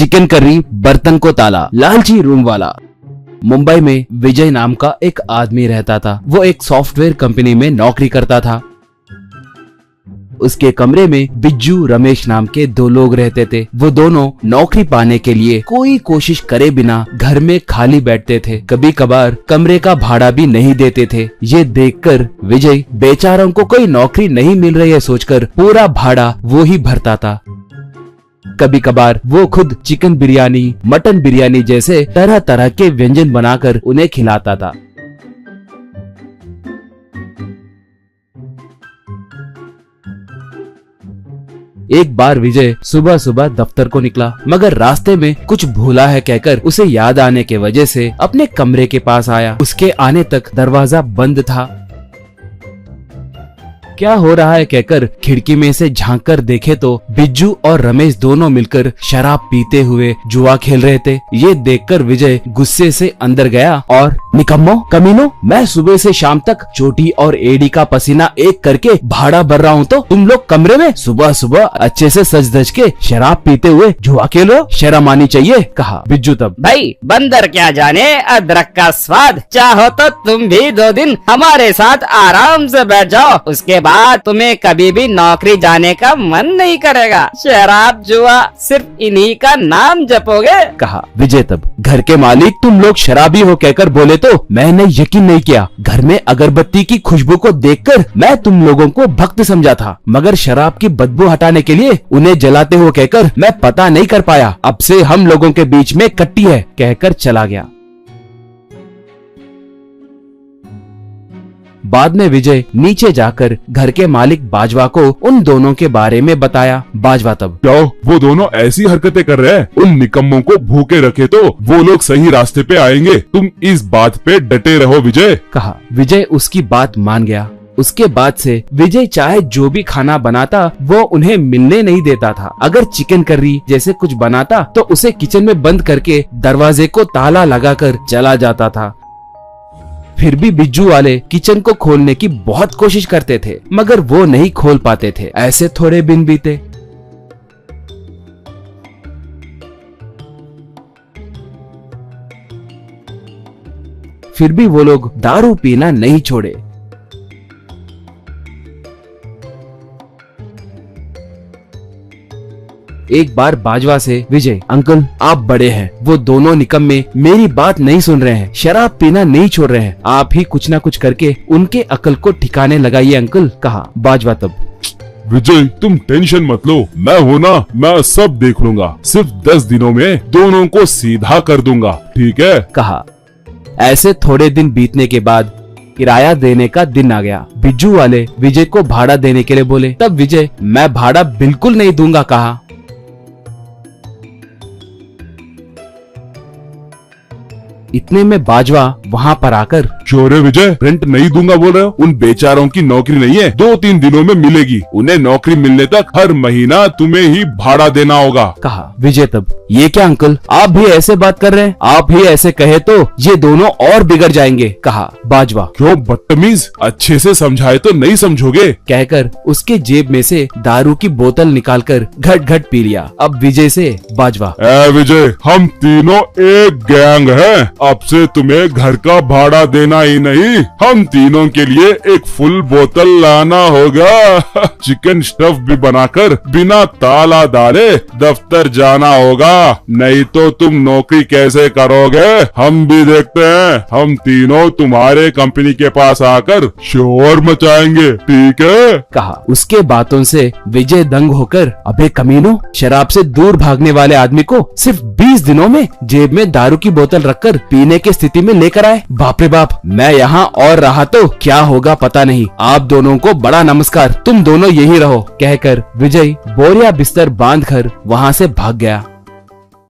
Chicken curry, बर्तन को ताला, लालची रूम वाला। मुंबई में विजय नाम का एक आदमी रहता था। वो एक सॉफ्टवेयर कंपनी में नौकरी करता था। उसके कमरे में बिज्जू, रमेश नाम के दो लोग रहते थे। वो दोनों नौकरी पाने के लिए कोई कोशिश करे बिना घर में खाली बैठते थे। कभी कभार कमरे का भाड़ा भी नहीं देते थे। ये देखकर विजय बेचारों को कोई नौकरी नहीं मिल रही है सोचकर पूरा भाड़ा वो ही भरता था। कभी कभार वो खुद चिकन बिरयानी, मटन बिरयानी जैसे तरह तरह के व्यंजन बनाकर उन्हें खिलाता था। एक बार विजय सुबह सुबह दफ्तर को निकला, मगर रास्ते में कुछ भूला है कहकर उसे याद आने के वजह से अपने कमरे के पास आया। उसके आने तक दरवाजा बंद था। क्या हो रहा है कहकर खिड़की में से झांक कर देखे तो बिज्जू और रमेश दोनों मिलकर शराब पीते हुए जुआ खेल रहे थे। ये देखकर विजय गुस्से से अंदर गया और निकम्मो, कमीनो, मैं सुबह से शाम तक चोटी और एड़ी का पसीना एक करके भाड़ा भर रहा हूँ, तो तुम लोग कमरे में सुबह सुबह अच्छे से सज धज के शराब पीते हुए जुआ खेल रहे हो, शर्म आनी चाहिए, कहा बिज्जू। तब भाई बंदर क्या जाने अदरक का स्वाद, चाहो तो तुम भी 2 दिन हमारे साथ आराम से बैठ जाओ, उसके बाद तुम्हें कभी भी नौकरी जाने का मन नहीं करेगा। शराब जुआ सिर्फ इन्हीं का नाम जपोगे, कहा विजय। तब घर के मालिक तुम लोग शराबी हो कहकर बोले तो मैंने यकीन नहीं किया। घर में अगरबत्ती की खुशबू को देखकर मैं तुम लोगों को भक्त समझा था, मगर शराब की बदबू हटाने के लिए उन्हें जलाते हो कहकर मैं पता नहीं कर पाया। अब से हम लोगों के बीच में कट्टी है, कहकर चला गया। बाद में विजय नीचे जाकर घर के मालिक बाजवा को उन दोनों के बारे में बताया। बाजवा तब, क्या वो दोनों ऐसी हरकतें कर रहे हैं? उन निकम्मों को भूखे रखे तो वो लोग सही रास्ते पे आएंगे। तुम इस बात पे डटे रहो विजय, कहा। विजय उसकी बात मान गया। उसके बाद से विजय चाहे जो भी खाना बनाता वो उन्हें मिलने नहीं देता था। अगर चिकन करी जैसे कुछ बनाता तो उसे किचन में बंद करके दरवाजे को ताला लगाकर चला जाता था। फिर भी बिज्जू वाले किचन को खोलने की बहुत कोशिश करते थे, मगर वो नहीं खोल पाते थे। ऐसे थोड़े दिन बीते। फिर भी वो लोग दारू पीना नहीं छोड़े। एक बार बाजवा से, विजय अंकल आप बड़े हैं, वो दोनों निकम्मे मेरी बात नहीं सुन रहे हैं, शराब पीना नहीं छोड़ रहे हैं, आप ही कुछ ना कुछ करके उनके अकल को ठिकाने लगाइए अंकल, कहा। बाजवा तब, विजय तुम टेंशन मत लो, मैं हूँ ना, मैं सब देख लूंगा। सिर्फ 10 दिनों में दोनों को सीधा कर दूंगा, ठीक है, कहा। ऐसे थोड़े दिन बीतने के बाद किराया देने का दिन आ गया। बिज्जू वाले विजय को भाड़ा देने के लिए बोले। तब विजय, मैं भाड़ा बिल्कुल नहीं दूंगा, कहा। इतने में बाजवा वहाँ पर आकर, चोरे विजय, रेंट नहीं दूंगा बोल रहे हो? उन बेचारों की नौकरी नहीं है, 2-3 दिनों में मिलेगी। उन्हें नौकरी मिलने तक हर महीना तुम्हें ही भाड़ा देना होगा, कहा। विजय तब, ये क्या अंकल, आप भी ऐसे बात कर रहे हैं? आप ही ऐसे कहे तो ये दोनों और बिगड़ जाएंगे, कहा। बाजवा, क्यों बदतमीज, अच्छे से समझाए तो नहीं समझोगे, कहकर उसके जेब में से दारू की बोतल निकालकर घट घट पी लिया। अब विजय से बाजवा, विजय हम तीनों एक गैंग हैं, अब से तुम्हें घर का भाड़ा देना ही नहीं, हम तीनों के लिए एक फुल बोतल लाना होगा। चिकन स्टफ भी बनाकर बिना ताला डाले दफ्तर जाना होगा, नहीं तो तुम नौकरी कैसे करोगे, हम भी देखते हैं। हम तीनों तुम्हारे कंपनी के पास आकर शोर मचाएंगे, ठीक है, कहा। उसके बातों से विजय दंग होकर, अबे कमीनो, शराब से दूर भागने वाले आदमी को सिर्फ 20 दिनों में जेब में दारू की बोतल रखकर पीने की स्थिति में लेकर आए। बाप रे बाप, मैं यहाँ और रहा तो क्या होगा पता नहीं। आप दोनों को बड़ा नमस्कार, तुम दोनों यही रहो, कहकर विजय बोरिया बिस्तर बांधकर वहाँ से भाग गया।